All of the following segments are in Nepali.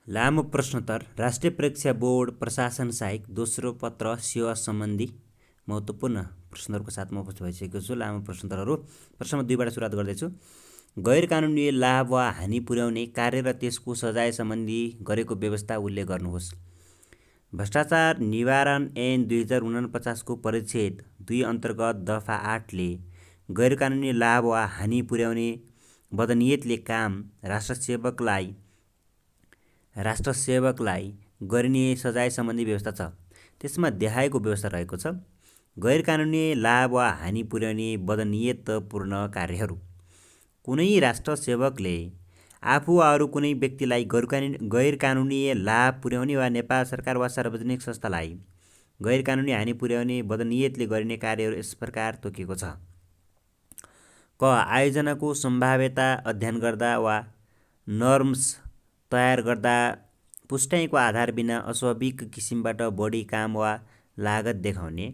लामो प्रश्नोत्तर राष्ट्रिय परीक्षा बोर्ड प्रशासन सहायक दोस्रो पत्र सेवा सम्बन्धी महत्त्वपूर्ण प्रश्नहरूको साथमा उपस्थित भइसकेको छु। लामो प्रश्नोत्तरहरू प्रश्नमा 2बाट सुरुवात गर्दैछु। गैर कानुनी लाभ वा हानि पुर्याउने कार्य र त्यसको सजाय सम्बन्धी गरेको व्यवस्था उल्लेख गर्नुहोस्। भ्रष्टाचार निवारण ऐन 2049 को परिच्छेद 2 अन्तर्गत दफा 8 ले गैर कानुनी लाभ वा हानि पुर्याउने बदनियतले काम राष्ट्रसेवकलाई गरिने सजाय सम्बन्धी व्यवस्था छ। त्यसमा देखाएको व्यवस्था रहेको छ। गैर कानुनी लाभ वा हानि पुर्याउने बदनियतपूर्ण कार्यहरू। कुनै राष्ट्रसेवकले आफू वा अरू कुनै व्यक्तिलाई गैर कानुनी लाभ पुर्याउने वा नेपाल सरकार वा सार्वजनिक संस्थालाई गैर कानुनी हानि पुर्याउने बदनियतले गरिने कार्यहरू यस प्रकार तोकिएको छ। क आयोजनाको सम्भाव्यता अध्ययन गर्दा वा नर्म्स तयार गर्दा पुष्टाइको आधार बिना अस्वाभाविक किसिमबाट बढी काम वा लागत देखाउने,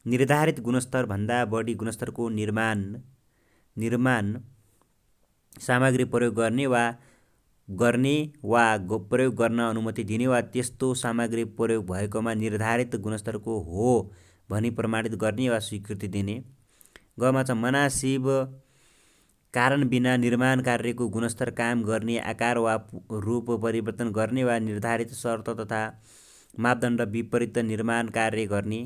निर्धारित गुणस्तर भन्दा बढी गुणस्तरको निर्माण सामग्री प्रयोग गर्ने वा प्रयोग गर्न अनुमति दिने वा त्यस्तो सामग्री प्रयोग भएकोमा निर्धारित गुणस्तरको हो भनी प्रमाणित गर्ने वा स्वीकृति दिने। गमा छ मनासिब कारण बिना निर्माण कार्यको गुणस्तर काम गर्ने, आकार वा रूप परिवर्तन गर्ने वा निर्धारित शर्त तथा मापदण्ड विपरीत निर्माण कार्य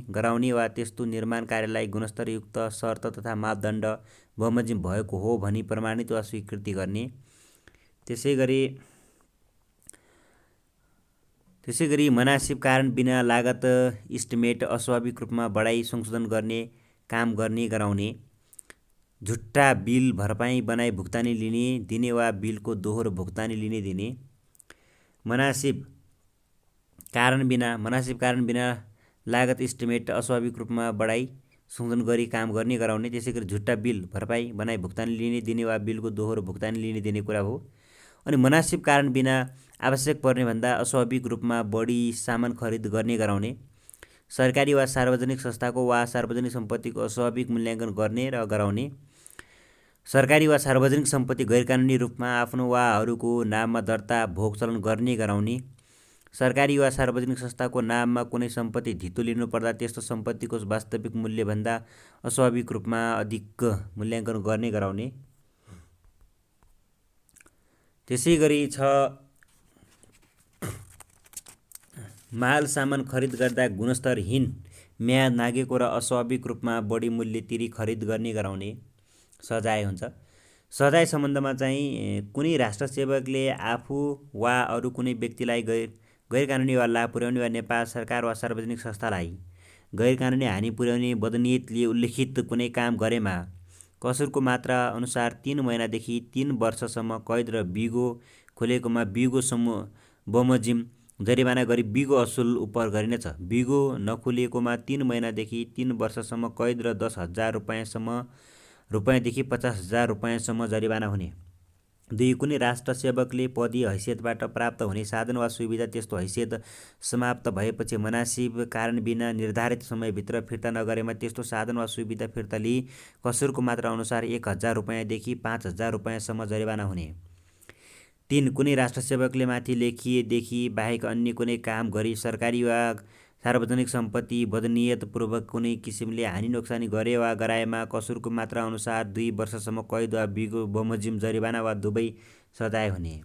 गराउने वा त्यस्तो निर्माण कार्यलाई गुणस्तरयुक्त शर्त तथा मापदण्ड बमोजिम भएको हो भनी प्रमाणित वा स्वीकृति गर्ने। त्यसैगरी मनासिब कारण बिना लागत इस्टिमेट अस्वाभाविक रूपमा बढाई संशोधन गर्ने काम गराउने, झुट्टा बिल भरपाई बनाई भुक्तानी लिने दिने वा बिलको दोहोरो भुक्तानी लिने दिने। मनासिब कारण बिना लागत इस्टिमेट अस्वाभाविक रूपमा बढाई संशोधन गरी काम गराउने, त्यसैगरी झुट्टा बिल भरपाई बनाई भुक्तानी लिने दिने वा बिलको दोहोरो भुक्तानी लिने दिने कुरा हो। अनि मनासिब कारण बिना आवश्यक पर्ने भन्दा अस्वाभाविक रूपमा बढी सामान खरिद गर्ने गराउने, सरकारी वा सार्वजनिक संस्थाको वा सार्वजनिक सम्पत्तिको अस्वाभाविक मूल्याङ्कन गर्ने र गराउने, सरकारी वा सार्वजनिक सम्पत्ति गैरकानुनी रूपमा आफ्नो वा अरूको नाममा दर्ता भोग चलन गर्ने गराउने, सरकारी वा सार्वजनिक संस्थाको नाममा कुनै सम्पत्ति धितो लिनु पर्दा त्यस्तो सम्पत्तिको वास्तविक मूल्यभन्दा अस्वाभाविक रूपमा अधिक मूल्याङ्कन गर्ने गराउने। त्यसैगरी छ माल सामान खरिद गर्दा गुणस्तरहीन, म्याद नागेको र अस्वाभाविक रूपमा बढी मूल्य तिरी खरिद गर्ने गराउने सजाय हुन्छ। सजाय सम्बन्धमा चाहिँ कुनै राष्ट्रसेवकले आफू वा अरू कुनै व्यक्तिलाई गैरकानुनी वा लाभ पुर्याउने वा नेपाल सरकार वा सार्वजनिक संस्थालाई गैरकानुनी हानि पुर्याउने बदनियतले उल्लेखित कुनै काम गरेमा कसुरको मात्रा अनुसार 3 महिनादेखि 3 वर्षसम्म कैद र बिगो खुलेकोमा बिगो बमोजिम जरिवाना गरी बिगो असुल उपर गरिनेछ। बिगो नखुलिएकोमा 3 महिनादेखि 3 वर्षसम्म कैद र 10,000 रुपैयाँदेखि 50,000 रुपैयाँसम्म जरिवाना हुने। 2 कुनै राष्ट्रसेवकले पदीय हैसियतबाट प्राप्त हुने साधन वा सुविधा त्यस्तो हैसियत समाप्त भएपछि मनासिब कारण बिना निर्धारित समयभित्र फिर्ता नगरेमा त्यस्तो साधन वा सुविधा फिर्ता लिई कसुरको मात्रा अनुसार 1,000 रुपैयाँदेखि 5,000 रुपैयाँसम्म जरिवाना हुने। 3 कुनै राष्ट्रसेवकले माथि लेखिएदेखि बाहेक अन्य कुनै काम गरी सरकारी वा सार्वजनिक सम्पत्ति बदनियतपूर्वक कुनै किसिमले हानि नोक्सानी गरे वा गराएमा कसुरको मात्रा अनुसार 2 वर्षसम्म कैद वा बिगो बमोजिम जरिवाना वा दुवै सजाय हुने।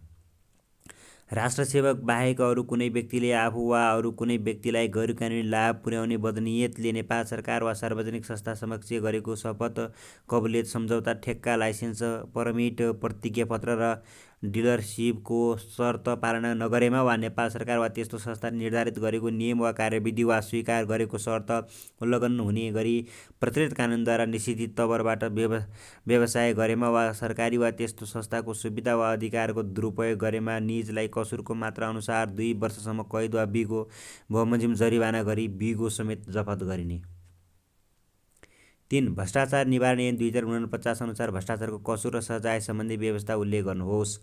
राष्ट्रसेवक बाहेक अरू कुनै व्यक्तिले आफू वा अरू कुनै व्यक्तिलाई गैरकानुनी लाभ पुर्याउने बदनियतले नेपाल सरकार वा सार्वजनिक संस्था समक्ष गरेको शपथ, कबुलियत, सम्झौता, ठेक्का, लाइसेन्स, परमिट, प्रतिज्ञा पत्र र डिलरसिपको शर्त पालना नगरेमा वा नेपाल सरकार वा त्यस्तो संस्थाले निर्धारित गरेको नियम वा कार्यविधि वा स्वीकार गरेको शर्त उल्लङ्घन हुने गरी प्रतिनियत कानुनद्वारा निषेधित तवरबाट व्यवसाय गरेमा वा सरकारी वा त्यस्तो संस्थाको सुविधा वा अधिकारको दुरुपयोग गरेमा निजलाई कसुरको मात्रा अनुसार 2 वर्षसम्म कैद वा बिगो बमोजिम जरिवाना गरी बिगो समेत जफत गरिने। 3 भ्रष्टाचार निवारण ऐन 2049 अनुसार भ्रष्टाचारको कसुर र सजाय सम्बन्धी व्यवस्था उल्लेख गर्नुहोस्।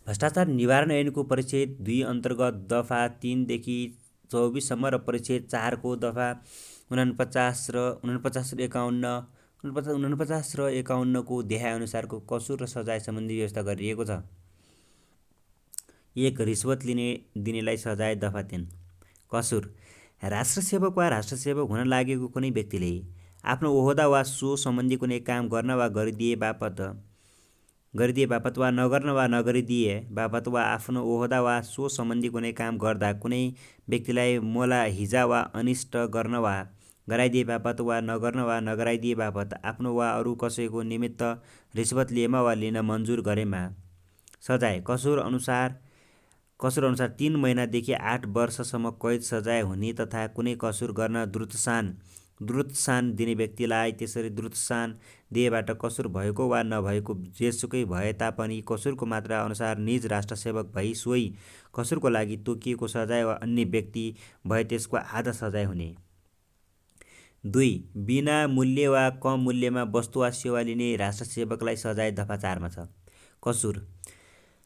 भ्रष्टाचार निवारण ऐनको परिच्छेद 2 अन्तर्गत दफा 3 देखि 24 सम्म र परिच्छेद 4 को दफा 49 र 51 को देखाए अनुसारको कसुर र सजाय सम्बन्धी व्यवस्था गरिएको छ। 1. रिश्वत दिनेलाई सजाय दफा 3। कसुर राष्ट्रसेवक वा राष्ट्रसेवक हुन लागेको कुनै व्यक्तिले आफ्नो ओहदा वा सो सम्बन्धी कुनै काम गर्न वा गरिदिए बापत वा नगर्न वा नगरिदिए बापत वा आफ्नो ओहदा वा सो सम्बन्धी कुनै काम गर्दा कुनै व्यक्तिलाई मोला हिजा वा अनिष्ट गर्न वा गराइदिए बापत वा नगर्न वा नगराइदिए बापत आफ्नो वा अरू कसैको निमित्त रिश्वत लिएमा वा लिन मन्जुर गरेमा सजाय कसुर अनुसार 3 महिनादेखि 8 वर्षसम्म कैद सजाय हुने तथा कुनै कसुर गर्न द्रुतसान दिने व्यक्तिलाई त्यसरी द्रुतसान दिएबाट कसुर भएको वा नभएको जेसुकै भए तापनि कसुरको मात्रा अनुसार निज राष्ट्रसेवक भई सोही कसुरको लागि तोकिएको सजाय वा अन्य व्यक्ति भए त्यसको आधा सजाय हुने। 2. बिना मूल्य वा कम मूल्यमा वस्तु वा सेवा लिने राष्ट्रसेवकलाई सजाय दफा 4 मा छ। कसुर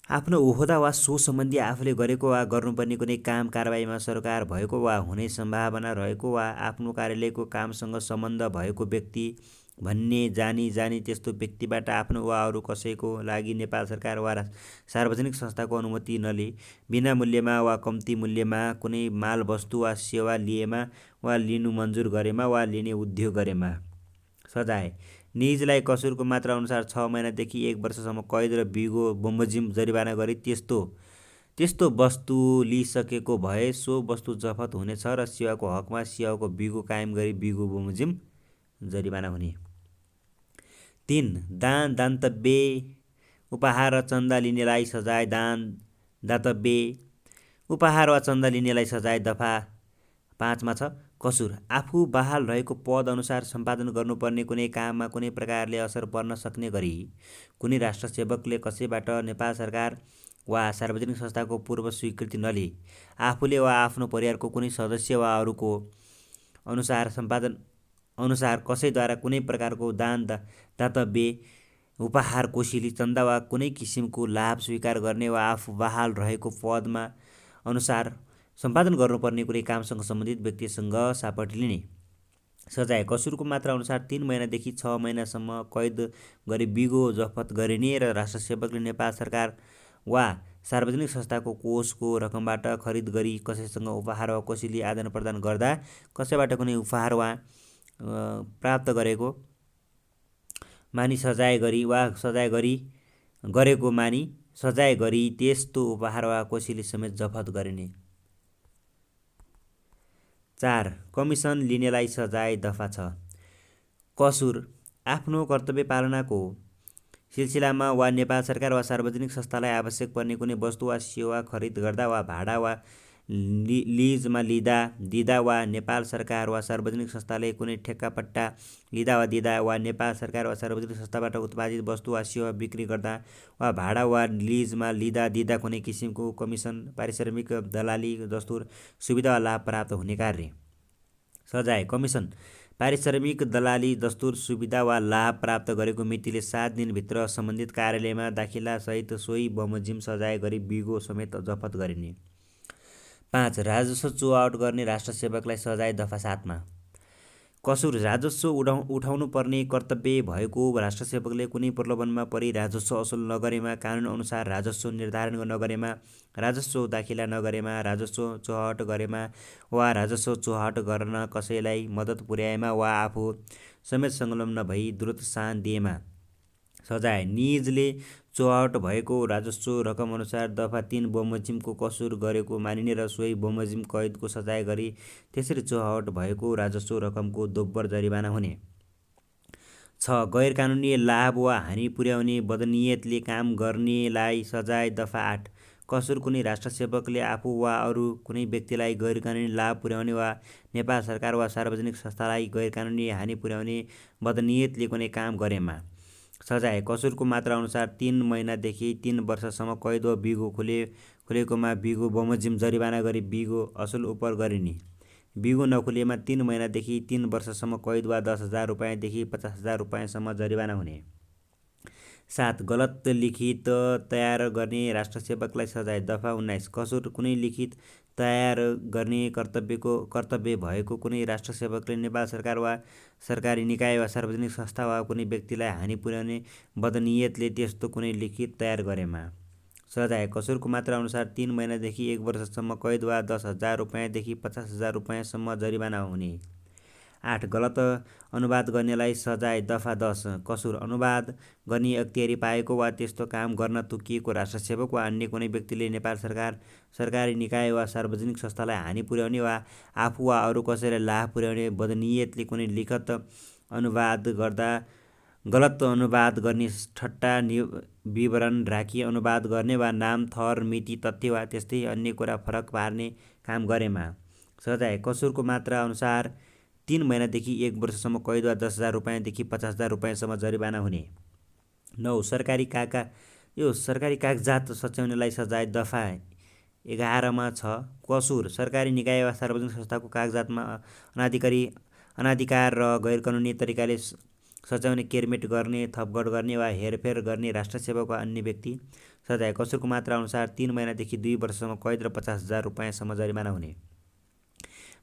आफ्नो ओहदा वा सो सम्बन्धी आफूले गरेको वा गर्नुपर्ने कुनै काम कारबाहीमा सरोकार भएको वा हुने सम्भावना रहेको वा आफ्नो कार्यालयको कामसँग सम्बन्ध भएको व्यक्ति भन्ने जानी त्यस्तो व्यक्तिबाट आफ्नो वा अरू कसैको लागि नेपाल सरकार वा सार्वजनिक संस्थाको अनुमति नलिई बिना मूल्यमा वा कम्ती मूल्यमा कुनै माल वस्तु वा सेवा लिएमा वा लिनु मन्जुर गरेमा वा लिने उद्योग गरेमा सजाय निजलाई कसुरको मात्रा अनुसार 6 महिनादेखि 1 वर्षसम्म कैद र बिगो बमोजिम जरिवाना गरी त्यस्तो वस्तु लिइसकेको भए सो वस्तु जफत हुनेछ र सेवाको हकमा सेवाको बिगो कायम गरी बिगो बमोजिम जरिवाना हुने। 3. दान दान्तव्य उपहार र चन्दा लिनेलाई सजाय दातव्य उपहार वा चन्दा लिनेलाई सजाय दफा 5 मा छ। कसुर आफू बहाल रहेको पद अनुसार सम्पादन गर्नुपर्ने कुनै काममा कुनै प्रकारले असर पर्न सक्ने गरी कुनै राष्ट्रसेवकले कसैबाट नेपाल सरकार वा सार्वजनिक संस्थाको पूर्व स्वीकृति नलिई आफूले वा आफ्नो परिवारको कुनै सदस्य वा अरूको अनुसार कसैद्वारा कुनै प्रकारको दान दातव्य उपहार कोसेली चन्दा वा कुनै किसिमको लाभ स्वीकार गर्ने वा आफू बहाल रहेको पदमा अनुसार सम्पादन गर्नुपर्ने कुनै कामसँग सम्बन्धित व्यक्तिसँग सापट लिने सजाय कसुरको मात्रा अनुसार 3 महिनादेखि 6 महिनासम्म कैद गरी बिगो जफत गरिने र राष्ट्रसेवकले नेपाल सरकार वा सार्वजनिक संस्थाको कोषको रकमबाट खरिद गरी कसैसँग उपहार वा कोसेली आदान प्रदान गर्दा कसैबाट कुनै उपहार वा प्राप्त गरेको मानी सजाय गरी त्यस्तो उपहार वा कोसेली समेत जफत गरिने। 4. कमिसन लिनेलाई सजाय दफा 6। कसुर आफ्नो कर्तव्य पालनाको सिलसिलामा वा नेपाल सरकार वा सार्वजनिक संस्थालाई आवश्यक पर्ने कुनै वस्तु वा सेवा खरिद गर्दा वा भाडा वा लिजमा दिँदा वा नेपाल सरकार वा सार्वजनिक संस्थाले कुनै ठेक्कापट्टा लिँदा वा दिँदा वा नेपाल सरकार वा सार्वजनिक संस्थाबाट उत्पादित वस्तु वा सेवा बिक्री गर्दा वा भाडा वा लिजमा दिँदा कुनै किसिमको कमिसन पारिश्रमिक दलाली दस्तुर सुविधा वा लाभ प्राप्त हुने कार्य सजाय कमिसन पारिश्रमिक दलाली दस्तुर सुविधा वा लाभ प्राप्त गरेको मितिले 7 दिनभित्र सम्बन्धित कार्यालयमा दाखिला सहित सोही बमोजिम सजाय गरी बिगो समेत जफत गरिने। 5. राजस्व चुहावट गर्ने राष्ट्रसेवकलाई सजाय दफा 7 मा। कसुर राजस्व उठाउनु पर्ने कर्तव्य भएको राष्ट्रसेवकले कुनै प्रलोभनमा परि राजस्व असुल नगरेमा कानुन अनुसार राजस्व निर्धारण नगरेमा राजस्व दाखिला नगरेमा राजस्व चुहावट गरेमा वा राजस्व चुहावट गर्न कसैलाई मद्दत पुर्याएमा वा आफू समेत संलग्न भई द्रुतसान दिएमा सजाय निजले चुहावट भएको राजस्व रकम अनुसार दफा 3 बमोजिमको कसुर गरेको मानिने र सोही बमोजिम कैदको सजाय गरी त्यसरी चुहावट भएको राजस्व रकमको दोब्बर जरिवाना हुने। 6. गैर कानुनी लाभ वा हानि पुर्याउने बदनियतले काम गर्नेलाई सजाय दफा 8। कसुर कुनै राष्ट्रसेवकले आफू वा अरू कुनै व्यक्तिलाई गैर कानुनी लाभ पुर्याउने वा नेपाल सरकार वा सार्वजनिक संस्थालाई गैर कानुनी हानि पुर्याउने बदनियतले कुनै काम गरेमा सजाय कसुरको मात्रा अनुसार 3 महिनादेखि 3 वर्षसम्म कैद वा बिगो खुलेकोमा बिगो बमोजिम जरिवाना गरी बिगो असुल उपर गरिने। बिगो नखुलेमा 3 महिनादेखि 3 वर्षसम्म कैद वा 10,000 रुपैयाँदेखि 50,000 रुपैयाँसम्म जरिवाना हुने। 7. गलत लिखित तयार गर्ने राष्ट्रसेवकलाई सजाय दफा 19। कसुर कुनै लिखित तयार गर्ने कर्तव्य भएको कुनै राष्ट्रसेवकले नेपाल सरकार वा सरकारी निकाय वा सार्वजनिक संस्था वा कुनै व्यक्तिलाई हानि पुर्याउने बदनियतले त्यस्तो कुनै लिखित तयार गरेमा सजाय कसुरको मात्रा अनुसार 3 महिनादेखि 1 वर्षसम्म कैद वा 10,000 रुपैयाँदेखि 50,000 रुपैयाँसम्म जरिवाना हुने। 8. गलत अनुवाद गर्नेलाई सजाय। दफा 10. कसुर अनुवाद गर्ने अख्तियारी पाएको वा त्यस्तो काम गर्न तोकिएको राष्ट्रसेवक वा अन्य कुनै व्यक्तिले नेपाल सरकार, सरकारी निकाय वा सार्वजनिक संस्थालाई हानि पुर्याउने वा आफू वा अरू कसैलाई लाभ पुर्याउने बदनियतले कुनै लिखत अनुवाद गर्दा गलत अनुवाद गर्ने, ठट्टा विवरण राखी अनुवाद गर्ने वा नाम, थर, मिति, तथ्य वा त्यस्तै अन्य कुरा फरक पार्ने काम गरेमा। सजाय कसुरको मात्रा अनुसार 3 महिनादेखि 1 वर्षसम्म कैद वा 10,000 रुपैयाँदेखि 50,000 रुपैयाँसम्म जरिवाना हुने। 9. सरकारी कागजात सच्याउनेलाई सजाय। दफा 11 मा छ। कसुर सरकारी निकाय वा सार्वजनिक संस्थाको कागजातमा अनाधिकार र गैरकानुनी तरिकाले सच्याउने, केरमेट गर्ने, थपगढ गर्ने वा हेरफेर गर्ने राष्ट्रसेवक वा अन्य व्यक्ति। सजाय कसुरको मात्रा अनुसार 3 महिनादेखि 2 वर्षसम्म कैद र 50,000 रुपैयाँसम्म जरिवाना हुने।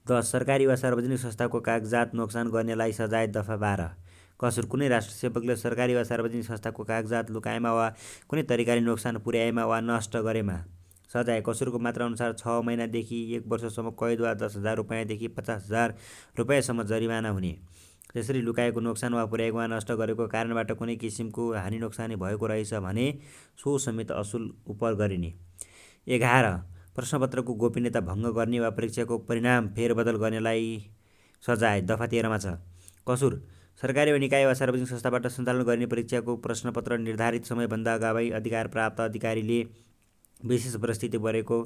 10. सरकारी वा सार्वजनिक संस्थाको कागजात नोक्सान गर्नेलाई सजाय। दफा 12. कसुर कुनै राष्ट्रसेवकले सरकारी वा सार्वजनिक संस्थाको कागजात लुकाएमा वा कुनै तरिकाले नोक्सान पुर्याएमा वा नष्ट गरेमा। सजाय कसुरको मात्रा अनुसार 6 महिनादेखि 1 वर्षसम्म कैद वा 10,000 रुपैयाँदेखि 50,000 रुपैयाँसम्म जरिवाना हुने। त्यसरी लुकाएको नोक्सान वा पुर्याएको वा नष्ट गरेको कारणबाट कुनै किसिमको हानि नोक्सानी भएको रहेछ भने सो समेत असुल उपर गरिने। 11. प्रश्नपत्रको गोपनीयता भङ्ग गर्ने वा परीक्षाको परिणाम फेरबदल गर्नेलाई सजाय। दफा 13 मा छ। कसुर सरकारी वा निकाय वा सार्वजनिक संस्थाबाट सञ्चालन गरिने परीक्षाको प्रश्नपत्र निर्धारित समयभन्दा अगावै अधिकार प्राप्त अधिकारीले विशेष परिस्थिति बढेको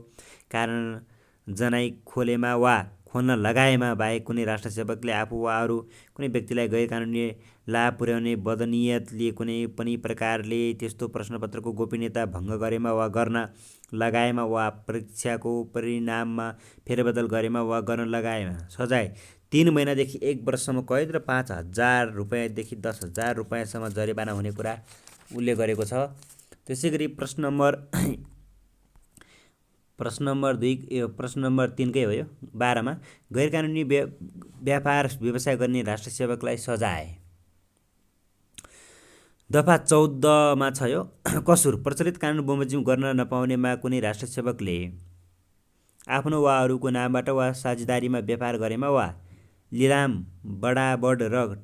कारण जनाई खोलेमा वा खोल्न लगाएमा बाहेक कुनै राष्ट्रसेवकले आफू वा अरू कुनै व्यक्तिलाई गैरकानुनी लाभ पुर्याउने बदनियतले कुनै पनि प्रकारले त्यस्तो प्रश्नपत्रको गोपनीयता भङ्ग गरेमा वा गर्न लगाएमा वा परीक्षाको परिणाममा फेरबदल गरेमा वा गर्न लगाएमा सजाय 3 महिनादेखि 1 वर्षसम्म कैद र 5,000 रुपैयाँदेखि 10,000 रुपैयाँसम्म जरिवाना हुने कुरा उल्लेख गरेको छ। त्यसैगरी प्रश्न नम्बर 3 कै हो यो 12 मा गैरकानुनी व्यापार व्यवसाय गर्ने राष्ट्रसेवकलाई सजाय। दफा 14 मा छ यो कसुर प्रचलित कानुन बमोजिम गर्न नपाउनेमा कुनै राष्ट्रसेवकले आफ्नो वा अरूको नामबाट वा साझेदारीमा व्यापार गरेमा वा लिलाम, बडाबड र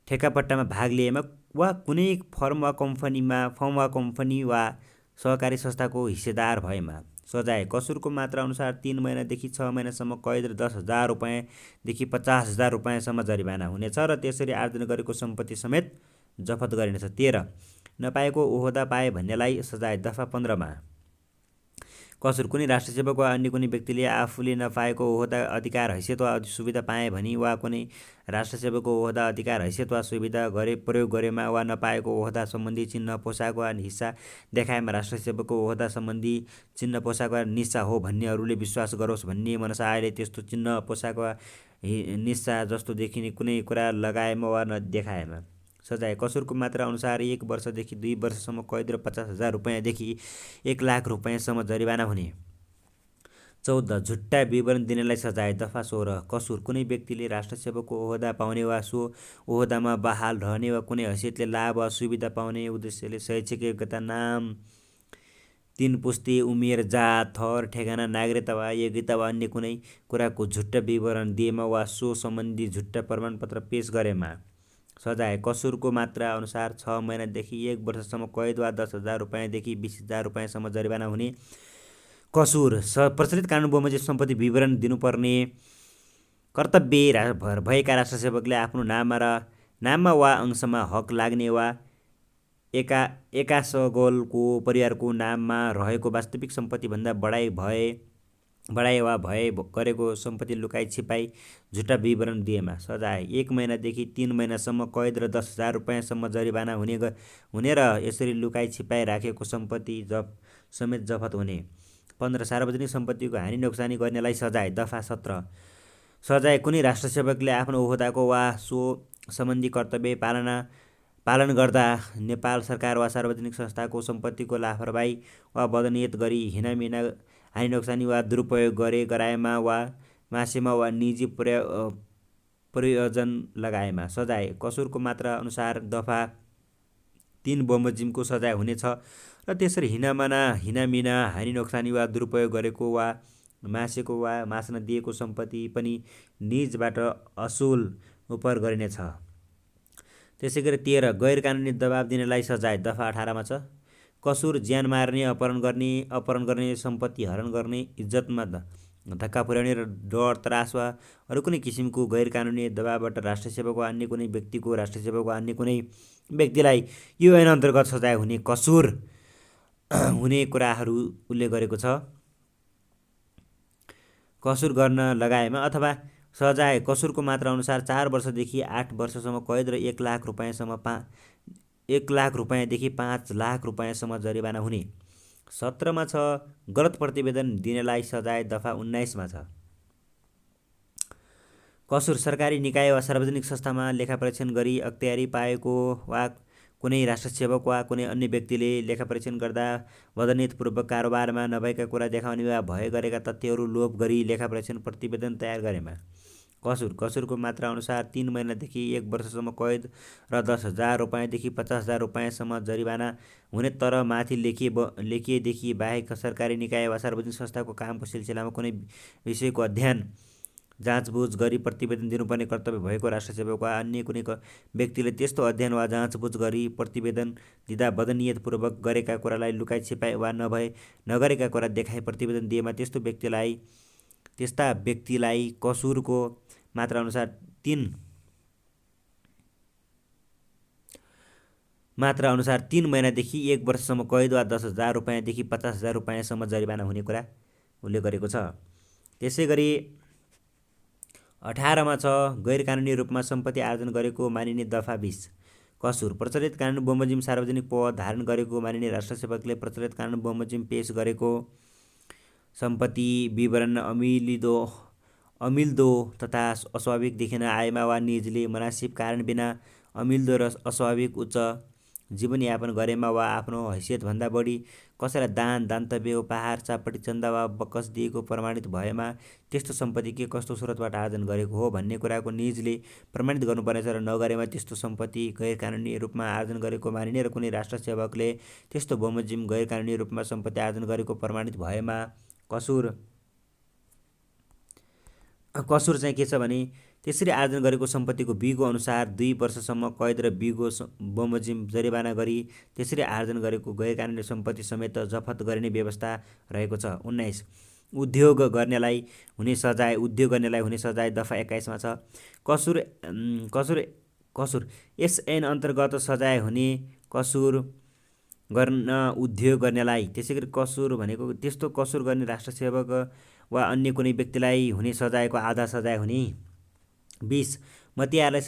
ठेक्कापट्टामा भाग लिएमा वा कुनै फर्म वा कम्पनी वा सहकारी संस्थाको हिस्सेदार भएमा सजाय कसुरको मात्रा अनुसार 3 महिनादेखि 6 महिनासम्म कैद र 10,000 रुपैयाँदेखि 50,000 रुपैयाँसम्म जरिवाना हुनेछ र त्यसरी आर्जन गरेको सम्पत्ति समेत जफत गरिनेछ। 13. नपाएको ओहदा पाए भन्नेलाई सजाय। दफा 15 मा कसुर कुनै राष्ट्रसेवक वा अन्य कुनै व्यक्तिले आफूले नपाएको ओहदा, अधिकार, हैसियत वा सुविधा पाए भनी वा कुनै राष्ट्रसेवकको ओहदा, अधिकार, हैसियत वा सुविधा प्रयोग गरेमा वा नपाएको ओहदा सम्बन्धी चिन्ह, पोसाक वा निस्सा देखाएमा राष्ट्रसेवकको ओहदा सम्बन्धी चिन्ह, पोसाक वा निस्सा हो भन्ने अरूले विश्वास गरोस् भन्ने मनसायले त्यस्तो चिन्ह, पोसाक वा निस्सा जस्तो देखिने कुनै कुरा लगाएमा वा देखाएमा सजाय कसुरको मात्रा अनुसार 1 वर्षदेखि 2 वर्षसम्म कैद र 50,000 रुपैयाँदेखि 1 लाख रुपैयाँसम्म जरिवाना हुने। 14. झुट्टा विवरण दिनेलाई सजाय। दफा 16 कसुर कुनै व्यक्तिले राष्ट्रसेवकको ओहदा पाउने वा सो ओहदामा बहाल रहने वा कुनै हैसियतले लाभ वा सुविधा पाउने उद्देश्यले शैक्षिक योग्यता, नाम, 3 पुस्ते, उमेर, जात, थर, ठेगाना, नागरिकता वा योग्यता वा अन्य कुनै कुराको झुट्टा विवरण दिएमा वा सो सम्बन्धी झुट्टा प्रमाणपत्र पेश गरेमा सजाय कसुरको मात्रा अनुसार 6 महिनादेखि 1 वर्षसम्म कैद वा 10,000 रुपैयाँदेखि 20,000 रुपैयाँसम्म जरिवाना हुने। कसुर प्रचलित कानुन बमोजिम सम्पत्ति विवरण दिनुपर्ने कर्तव्य भएका राष्ट्रसेवकले आफ्नो नाममा वा अंशमा हक लाग्ने वा एकासगोलको परिवारको नाममा रहेको वास्तविक सम्पत्तिभन्दा बढाए वा भए गरेको सम्पत्ति लुकाई छिपाई झुट्टा विवरण दिएमा सजाय 1 महिनादेखि 3 महिनासम्म कैद र 10,000 रुपैयाँसम्म जरिवाना हुने र यसरी लुकाई छिपाई राखेको सम्पत्ति समेत जफत हुने। 15. सार्वजनिक सम्पत्तिको हानि नोक्सानी गर्नेलाई सजाय। दफा 17 सजाय कुनै राष्ट्रसेवकले आफ्नो ओहदाको वा सो सम्बन्धी कर्तव्य पालन गर्दा नेपाल सरकार वा सार्वजनिक संस्थाको सम्पत्तिको लापरवाही वा बदनियत गरी हिनामिना, हानि नोक्सानी वा दुरुपयोग गराएमा वा मासेमा वा निजी प्रयोजन लगाएमा सजाय कसुरको मात्रा अनुसार दफा 3 बमोजिमको सजाय हुनेछ र त्यसरी हिनामिना हानि नोक्सानी वा दुरुपयोग गरेको वा मासेको वा मास्न दिएको सम्पत्ति पनि निजबाट असुल उपर गरिनेछ। त्यसै गरी 13 गैर कानुनी दबाब दिनेलाई सजाय दफा 18 मा छ। कसुर ज्यान मार्ने, अपहरण गर्ने, सम्पत्ति हरण गर्ने, इज्जतमा धक्का पुर्याउने र डर, त्रास वा अरू कुनै किसिमको गैर कानुनी दबावबाट राष्ट्र सेवक वा अन्य कुनै व्यक्तिको राष्ट्र सेवक वा अन्य कुनै व्यक्तिलाई यो ऐन अन्तर्गत सजाय हुने कसुर हुने कुराहरू उल्लेख गरेको छ। कसुर गर्न लगाएमा अथवा सजाय कसुरको मात्रा अनुसार 4 वर्षदेखि 8 वर्षसम्म कैद र 1 लाख रुपैयाँदेखि 5 लाख रुपैयाँसम्म जरिवाना हुने। 17 मा छ गलत प्रतिवेदन दिनेलाई सजाय दफा 19 मा छ। कसुर सरकारी निकाय वा सार्वजनिक संस्थामा लेखापरीक्षण गरी अख्तियारी पाएको वा कुनै राष्ट्र सेवक वा कुनै अन्य व्यक्तिले लेखापरीक्षण गर्दा वदनीयतापूर्वक कारोबारमा नभएका कुरा देखाउने वा भए गरेका तथ्यहरू लोप गरी लेखापरीक्षण प्रतिवेदन तयार गरेमा। कसुरको मात्रा अनुसार 3 महिनादेखि 1 वर्षसम्म कैद र 10,000 रुपैयाँदेखि 50,000 रुपैयाँसम्म जरिवाना हुने। तर माथि लेखिएदेखि बाहेक सरकारी निकाय वा सार्वजनिक संस्थाको कामको सिलसिलामा कुनै विषयको अध्ययन जाँचबुझ गरी प्रतिवेदन दिनुपर्ने कर्तव्य भएको राष्ट्र सेवक वा अन्य कुनै व्यक्तिले त्यस्तो अध्ययन वा जाँचबुझ गरी प्रतिवेदन दिँदा वदनीयतापूर्वक गरेका कुरालाई लुकाई छिपाई वा नगरेका कुरा देखाई प्रतिवेदन दिएमा त्यस्ता व्यक्तिलाई कसुरको मात्रा अनुसार 3 महिनादेखि 1 वर्षसम्म कैद वा 10,000 रुपैयाँदेखि 50,000 रुपैयाँसम्म जरिवाना हुने कुरा उल्लेख गरेको छ। त्यसै गरी 18 मा छ गैर कानुनी रूपमा सम्पत्ति आर्जन गरेको मानिने दफा 20। कसुर प्रचलित कानुन बमोजिम सार्वजनिक पद धारण गरेको मानिने राष्ट्र सेवकले प्रचलित कानुन बमोजिम पेश गरेको सम्पत्ति विवरण अमिल्दो तथा अस्वाभाविक देखिन आएमा वा निजले मुनासिब कारण बिना अमिल्दो र अस्वाभाविक उच्च जीवनयापन गरेमा वा आफ्नो हैसियतभन्दा बढी कसैलाई दान, दान्तव्य, उपहार, चापटी, चन्दा वा बकस दिएको प्रमाणित भएमा त्यस्तो सम्पत्ति के कस्तो स्रोतबाट आर्जन गरेको हो भन्ने कुराको निजले प्रमाणित गर्नुपर्नेछ र नगरेमा त्यस्तो सम्पत्ति गैर कानुनी रूपमा आर्जन गरेको मानिने र कुनै राष्ट्र सेवकले त्यस्तो बमोजिम गैर कानुनी रूपमा सम्पत्ति आर्जन गरेको प्रमाणित भएमा कसुर चाहिँ के छ भने त्यसरी आर्जन गरेको सम्पत्तिको बिगो अनुसार 2 वर्षसम्म कैद र बिगो बमोजिम जरिवाना गरी त्यसरी आर्जन गरेको गैर कानुनी सम्पत्ति समेत जफत गरिने व्यवस्था रहेको छ। 19 उद्योग गर्नेलाई हुने सजाय दफा 21 मा छ। कसुर यस ऐन अन्तर्गत सजाय हुने कसुर गर्न उद्योग गर्नेलाई। त्यसैगरी कसुर भनेको त्यस्तो कसुर गर्ने राष्ट्र सेवक वा अन्य कुनै व्यक्तिलाई हुने सजायको आधा सजाय हुने। 20 मतियारलाई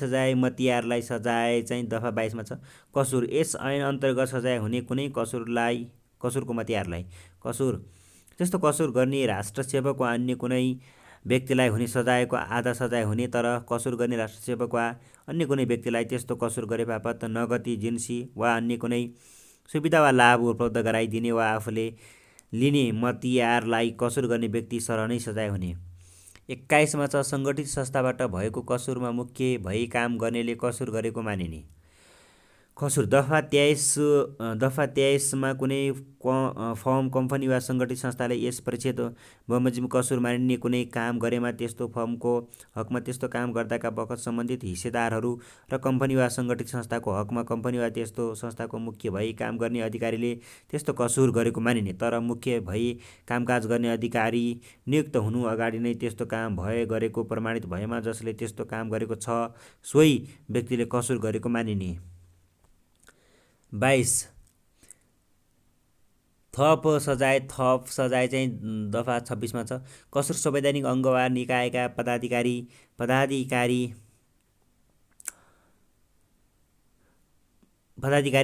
सजाय चाहिँ दफा 22 मा छ। कसुर यस ऐन अन्तर्गत सजाय हुने कुनै कसुरको मतियारलाई। त्यस्तो कसुर गर्ने राष्ट्र सेवक वा अन्य कुनै व्यक्तिलाई हुने सजायको आधा सजाय हुने। तर कसुर गर्ने राष्ट्र सेवक वा अन्य कुनै व्यक्तिलाई त्यस्तो कसुर गरे बापत नगदी, जिन्सी वा अन्य कुनै सुविधा वा लाभ उपलब्ध गराइदिने वा आफूले लिने मतियारलाई कसुर गर्ने व्यक्ति सरह नै सजाय हुने। 21 मा छ सङ्गठित संस्थाबाट भएको कसुरमा मुख्य भई काम गर्नेले कसुर गरेको मानिने। कसुर दफा 23 मा कुनै फर्म, कम्पनी वा सङ्गठित संस्थाले यस परिच्छेद बमोजिम कसुर मानिने कुनै काम गरेमा त्यस्तो फर्मको हकमा त्यस्तो काम गर्दाका बखत सम्बन्धित हिस्सेदारहरू र कम्पनी वा सङ्गठित संस्थाको हकमा कम्पनी वा त्यस्तो संस्थाको मुख्य भई काम गर्ने अधिकारीले त्यस्तो कसुर गरेको मानिने। तर मुख्य भई कामकाज गर्ने अधिकारी नियुक्त हुनु अगाडि नै त्यस्तो काम भए गरेको प्रमाणित भएमा जसले त्यस्तो काम गरेको छ सोही व्यक्तिले कसुर गरेको मानिने। 22 थप सजाय चाहिँ दफा 26 मा छ। कसुर संवैधानिक अङ्ग वा निकायका पदाधिकारी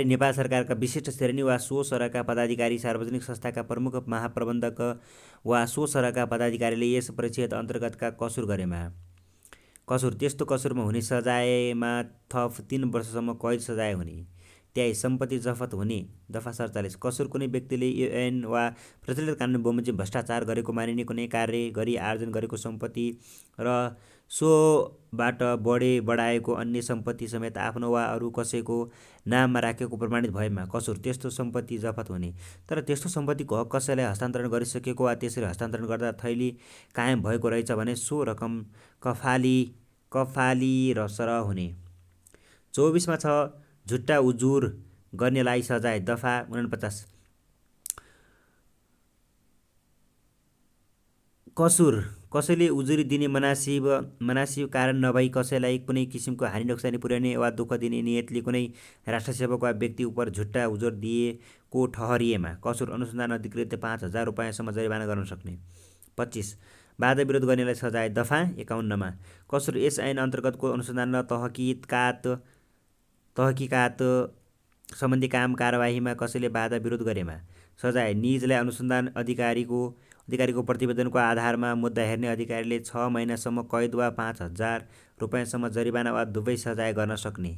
नेपाल सरकारका विशिष्ट श्रेणी वा सो सरहका पदाधिकारी, सार्वजनिक संस्थाका प्रमुख महाप्रबन्धक वा सो सरहका पदाधिकारीले यस परिच्छेद अन्तर्गतका कसुर गरेमा। कसुर त्यस्तो कसुरमा हुने सजायमा थप 3 वर्षसम्म कैद सजाय हुने। 23 सम्पत्ति जफत हुने। दफा 47 कसुर कुनै व्यक्तिले यो ऐन वा प्रचलित कानुन बमोजिम भ्रष्टाचार गरेको मानिने कुनै कार्य गरी आर्जन गरेको सम्पत्ति र सोबाट बढाएको अन्य सम्पत्ति समेत आफ्नो वा अरू कसैको नाममा राखेको प्रमाणित भएमा कसुर त्यस्तो सम्पत्ति जफत हुने। तर त्यस्तो सम्पत्तिको हक कसैलाई हस्तान्तरण गरिसकेको वा त्यसरी हस्तान्तरण गर्दा थैली कायम भएको रहेछ भने सो रकम कफाली र सरह हुने। 24 मा छ झुट्टा उजुर गर्नेलाई सजाय। दफा 49 कसुर कसैले उजुरी दिने मनासिब कारण नभई कसैलाई कुनै किसिमको हानि नोक्सानी पुर्याउने वा दुःख दिने नियतले कुनै राष्ट्रसेवक वा व्यक्ति उपर झुट्टा उजुर दिएको ठहरिएमा कसुर अनुसन्धान अधिकृतले 5,000 रुपैयाँसम्म जरिवाना गर्न सक्ने। 25 वादा विरोध गर्नेलाई सजाय। दफा 51 मा कसुर यस ऐन अन्तर्गतको अनुसन्धान र तहकिकात सम्बन्धी काम कारबाहीमा कसैले बाधा विरोध गरेमा सजाय। निजलाई अनुसन्धान अधिकारीको प्रतिवेदनको आधारमा मुद्दा हेर्ने अधिकारीले 6 महिनासम्म कैद वा 5,000 रुपैयाँसम्म जरिवाना वा दुवै सजाय गर्न सक्ने।